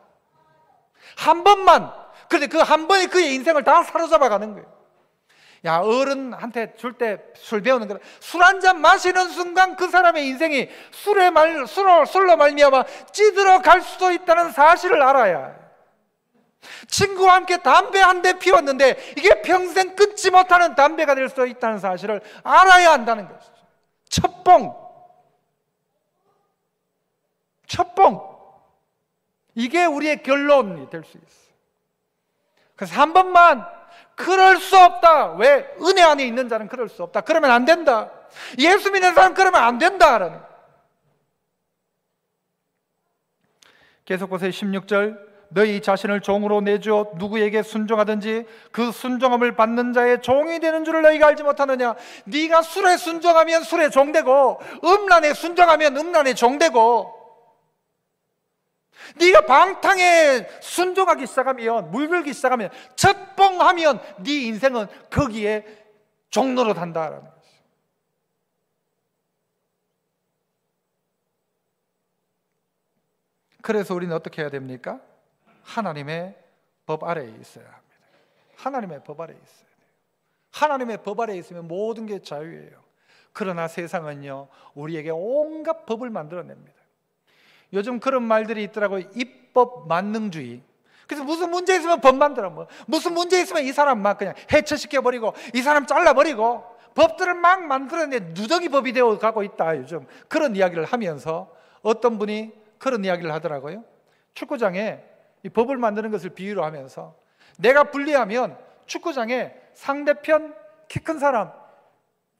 한 번만. 그런데 그 한 번이 그의 인생을 다 사로잡아 가는 거예요. 야, 어른한테 줄 때 술 배우는 거라. 술 한 잔 마시는 순간 그 사람의 인생이 술로 말미암아 찌들어 갈 수도 있다는 사실을 알아야 해요. 친구와 함께 담배 한 대 피웠는데 이게 평생 끊지 못하는 담배가 될 수 있다는 사실을 알아야 한다는 것이죠. 첫봉. 이게 우리의 결론이 될 수 있어요. 그래서 한 번만 그럴 수 없다. 왜? 은혜 안에 있는 자는 그럴 수 없다. 그러면 안 된다. 예수 믿는 사람 그러면 안 된다라는. 계속 보세요. 16절. 너희 자신을 종으로 내주어 누구에게 순종하든지 그 순종함을 받는 자의 종이 되는 줄을 너희가 알지 못하느냐. 네가 술에 순종하면 술에 종되고, 음란에 순종하면 음란에 종되고, 네가 방탕에 순종하기 시작하면, 물들기 시작하면, 첫봉하면 네 인생은 거기에 종로로 단다라는 거죠. 그래서 우리는 어떻게 해야 됩니까? 하나님의 법 아래에 있어야 합니다. 하나님의 법 아래에 있어야 돼요. 하나님의 법 아래에 있으면 모든 게 자유예요. 그러나 세상은요, 우리에게 온갖 법을 만들어냅니다. 요즘 그런 말들이 있더라고요. 입법 만능주의. 그래서 무슨 문제 있으면 법 만들어, 무슨 문제 있으면 이 사람 막 그냥 해체시켜버리고 이 사람 잘라버리고 법들을 막 만들어내 누더기 법이 되어 가고 있다. 요즘 그런 이야기를 하면서 어떤 분이 그런 이야기를 하더라고요. 축구장에 이 법을 만드는 것을 비유로 하면서, 내가 불리하면 축구장에 상대편 키 큰 사람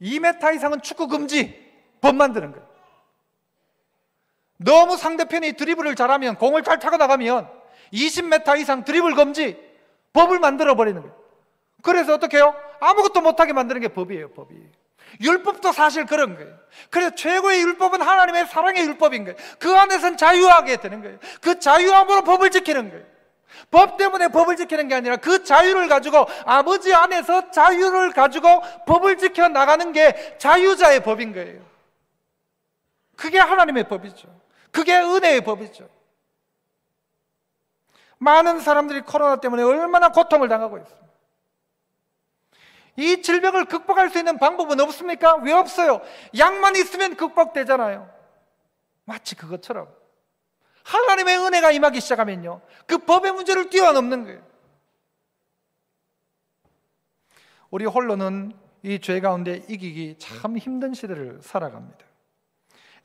2m 이상은 축구 금지 법 만드는 거예요. 너무 상대편이 드리블을 잘하면, 공을 잘 타고 나가면 20m 이상 드리블 금지 법을 만들어 버리는 거예요. 그래서 어떻게 해요? 아무것도 못하게 만드는 게 법이에요. 법이. 율법도 사실 그런 거예요. 그래서 최고의 율법은 하나님의 사랑의 율법인 거예요. 그 안에서는 자유하게 되는 거예요. 그 자유함으로 법을 지키는 거예요. 법 때문에 법을 지키는 게 아니라 그 자유를 가지고, 아버지 안에서 자유를 가지고 법을 지켜 나가는 게 자유자의 법인 거예요. 그게 하나님의 법이죠. 그게 은혜의 법이죠. 많은 사람들이 코로나 때문에 얼마나 고통을 당하고 있습니다. 이 질병을 극복할 수 있는 방법은 없습니까? 왜 없어요? 약만 있으면 극복되잖아요. 마치 그것처럼 하나님의 은혜가 임하기 시작하면요, 그 법의 문제를 뛰어넘는 거예요. 우리 홀로는 이 죄 가운데 이기기 참 힘든 시대를 살아갑니다.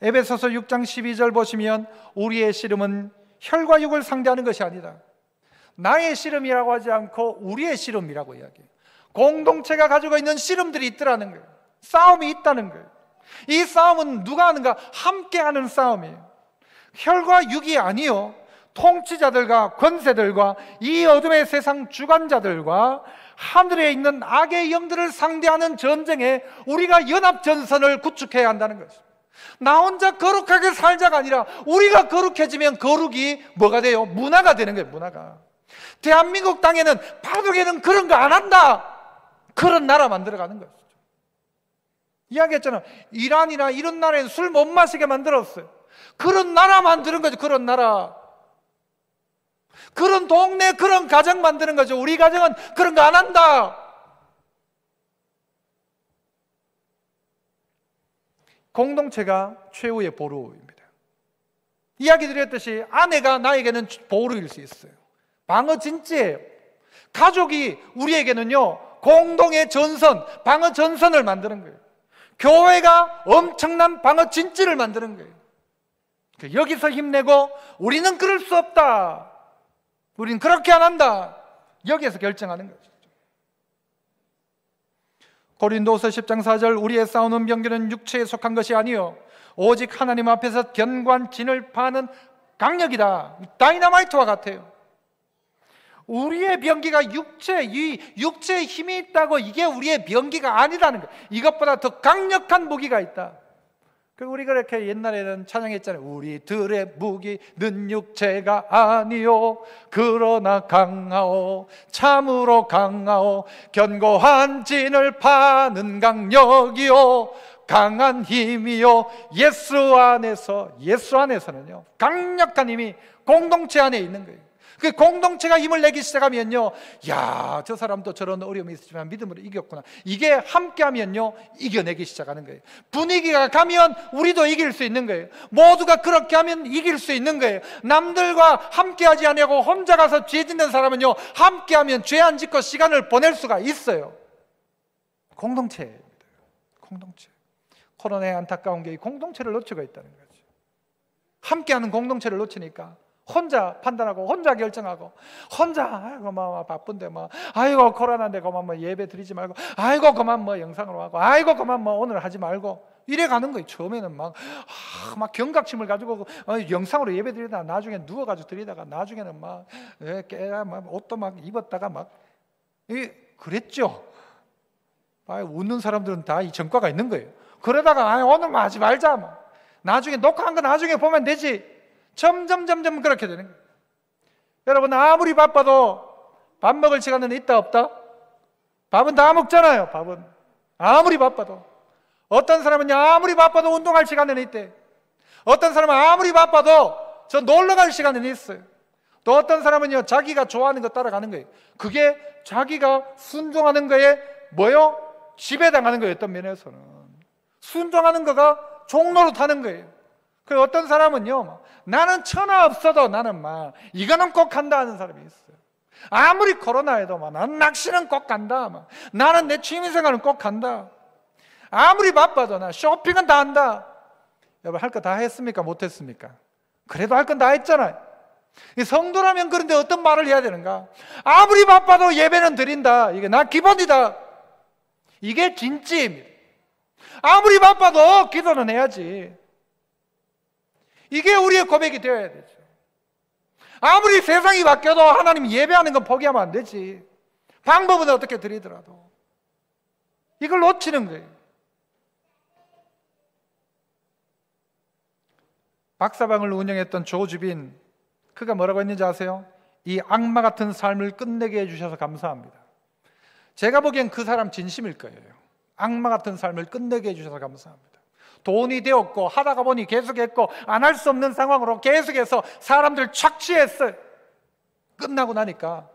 에베소서 6장 12절 보시면, 우리의 씨름은 혈과 육을 상대하는 것이 아니다. 나의 씨름이라고 하지 않고 우리의 씨름이라고 이야기해요. 공동체가 가지고 있는 씨름들이 있더라는 거예요. 싸움이 있다는 거예요. 이 싸움은 누가 하는가? 함께 하는 싸움이에요. 혈과 육이 아니요, 통치자들과 권세들과 이 어둠의 세상 주관자들과 하늘에 있는 악의 영들을 상대하는 전쟁에 우리가 연합전선을 구축해야 한다는 것이죠. 나 혼자 거룩하게 살자가 아니라 우리가 거룩해지면 거룩이 뭐가 돼요? 문화가 되는 거예요. 문화가. 대한민국 땅에는 바둑에는 그런 거 안 한다. 그런 나라 만들어가는 것이죠. 이야기했잖아. 이란이나 이런 나라에는 술 못 마시게 만들었어요. 그런 나라 만드는 거죠. 그런 나라. 그런 동네, 그런 가정 만드는 거죠. 우리 가정은 그런 거 안 한다. 공동체가 최후의 보루입니다. 이야기 드렸듯이 아내가 나에게는 보루일 수 있어요. 방어진지예요. 가족이 우리에게는요, 공동의 전선, 방어 전선을 만드는 거예요. 교회가 엄청난 방어 진지를 만드는 거예요. 여기서 힘내고 우리는 그럴 수 없다, 우리는 그렇게 안 한다, 여기에서 결정하는 거죠. 고린도서 10장 4절, 우리의 싸우는 병기는 육체에 속한 것이 아니요 오직 하나님 앞에서 견고한 진을 파는 강력이다. 다이너마이트와 같아요. 우리의 병기가 육체에 힘이 있다고 이게 우리의 병기가 아니라는 거예요. 이것보다 더 강력한 무기가 있다. 우리 그렇게 옛날에는 찬양했잖아요. 우리들의 무기는 육체가 아니요 그러나 강하오, 참으로 강하오, 견고한 진을 파는 강력이요 강한 힘이요 예수 안에서는요 강력한 힘이 공동체 안에 있는 거예요. 그 공동체가 힘을 내기 시작하면요, 야, 저 사람도 저런 어려움이 있었지만 믿음으로 이겼구나. 이게 함께하면요, 이겨내기 시작하는 거예요. 분위기가 가면 우리도 이길 수 있는 거예요. 모두가 그렇게 하면 이길 수 있는 거예요. 남들과 함께하지 않고 혼자 가서 죄 짓는 사람은요, 함께하면 죄 안 짓고 시간을 보낼 수가 있어요. 공동체입니다. 공동체. 코로나의 안타까운 게 이 공동체를 놓치고 있다는 거죠. 함께하는 공동체를 놓치니까 혼자 판단하고 혼자 결정하고 혼자 아이고 바쁜데 아이고 코로나인데 그만 예배 드리지 말고 아이고 그만 영상으로 하고 아이고 그만 오늘 하지 말고 이래 가는 거예요. 처음에는 막 경각심을 가지고 영상으로 예배 드리다가 나중에 누워가지고 드리다가 나중에는 옷도 입었다가 그랬죠. 웃는 사람들은 다 이 전과가 있는 거예요. 그러다가 오늘 하지 말자 나중에 녹화한 거 나중에 보면 되지. 점점 그렇게 되는 거예요. 여러분, 아무리 바빠도 밥 먹을 시간은 있다 없다? 밥은 다 먹잖아요. 밥은 아무리 바빠도. 어떤 사람은 아무리 바빠도 운동할 시간은 있대. 어떤 사람은 아무리 바빠도 저 놀러 갈 시간은 있어요. 또 어떤 사람은요, 자기가 좋아하는 거 따라가는 거예요. 그게 자기가 순종하는 거에 지배당하는 거예요. 어떤 면에서는 순종하는 거가 종로로 타는 거예요. 그 어떤 사람은요, 나는 천하 없어도 나는 이거는 꼭 간다 하는 사람이 있어요. 아무리 코로나에도 나는 낚시는 꼭 간다. 나는 내 취미생활은 꼭 간다. 아무리 바빠도 나 쇼핑은 다 한다. 여러분, 할 거 다 했습니까? 못 했습니까? 그래도 할 건 다 했잖아요. 성도라면 그런데 어떤 말을 해야 되는가? 아무리 바빠도 예배는 드린다. 이게 나 기본이다. 이게 진지입니다. 아무리 바빠도 기도는 해야지. 이게 우리의 고백이 되어야 되죠. 아무리 세상이 바뀌어도 하나님 예배하는 건 포기하면 안 되지. 방법은 어떻게 드리더라도 이걸 놓치는 거예요. 박사방을 운영했던 조주빈, 그가 뭐라고 했는지 아세요? 이 악마 같은 삶을 끝내게 해주셔서 감사합니다. 제가 보기엔 그 사람 진심일 거예요. 악마 같은 삶을 끝내게 해주셔서 감사합니다. 돈이 되었고 하다가 보니 계속했고 안 할 수 없는 상황으로 계속해서 사람들 착취했어요. 끝나고 나니까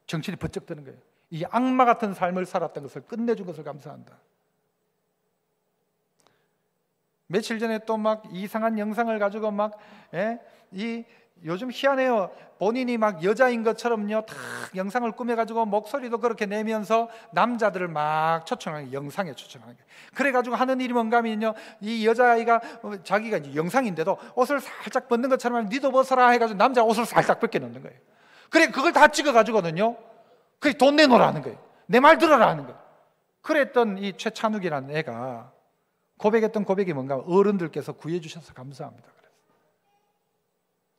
정신이 번쩍 드는 거예요. 이 악마 같은 삶을 살았던 것을 끝내준 것을 감사한다. 며칠 전에 또 이상한 영상을 가지고 요즘 희한해요. 본인이 여자인 것처럼요, 다 영상을 꾸며가지고 목소리도 그렇게 내면서 남자들을 초청하는 거예요. 영상에 초청하는 거예요. 그래가지고 하는 일이 뭔가 하면요, 이 여자아이가 자기가 이제 영상인데도 옷을 살짝 벗는 것처럼 니도 벗어라 해가지고 남자 옷을 살짝 벗겨 놓는 거예요. 그래, 그걸 다 찍어가지고는요, 그게 돈 내놓으라 하는 거예요. 내 말 들어라 하는 거예요. 그랬던 이 최찬욱이라는 애가 고백했던 고백이 뭔가, 어른들께서 구해주셔서 감사합니다.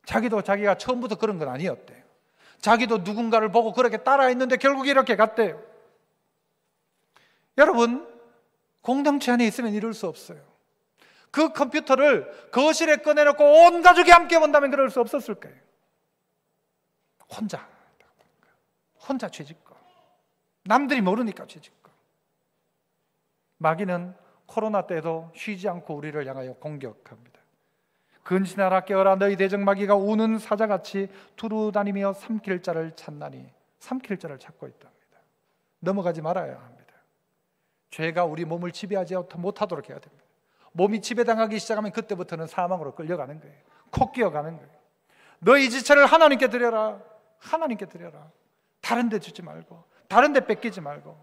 자기도 자기가 처음부터 그런 건 아니었대요. 자기도 누군가를 보고 그렇게 따라했는데 결국 이렇게 갔대요. 여러분, 공동체 안에 있으면 이럴 수 없어요. 그 컴퓨터를 거실에 꺼내놓고 온 가족이 함께 본다면 그럴 수 없었을 거예요. 혼자 죄짓고 남들이 모르니까 죄짓고. 마귀는 코로나 때도 쉬지 않고 우리를 향하여 공격합니다. 근신하라 깨어라, 너희 대적마귀가 우는 사자같이 두루다니며 삼킬 자를 찾나니. 삼킬 자를 찾고 있답니다. 넘어가지 말아야 합니다. 죄가 우리 몸을 지배하지 못하도록 해야 됩니다. 몸이 지배당하기 시작하면 그때부터는 사망으로 끌려가는 거예요. 코 끼어가는 거예요. 너희 지체를 하나님께 드려라. 하나님께 드려라. 다른 데 주지 말고, 다른 데 뺏기지 말고.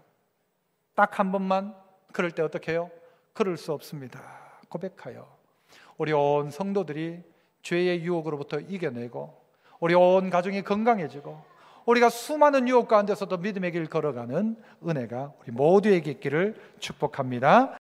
딱 한 번만. 그럴 때 어떻게 해요? 그럴 수 없습니다. 고백하여 우리 온 성도들이 죄의 유혹으로부터 이겨내고 우리 온 가정이 건강해지고 우리가 수많은 유혹 가운데서도 믿음의 길 걸어가는 은혜가 우리 모두에게 있기를 축복합니다.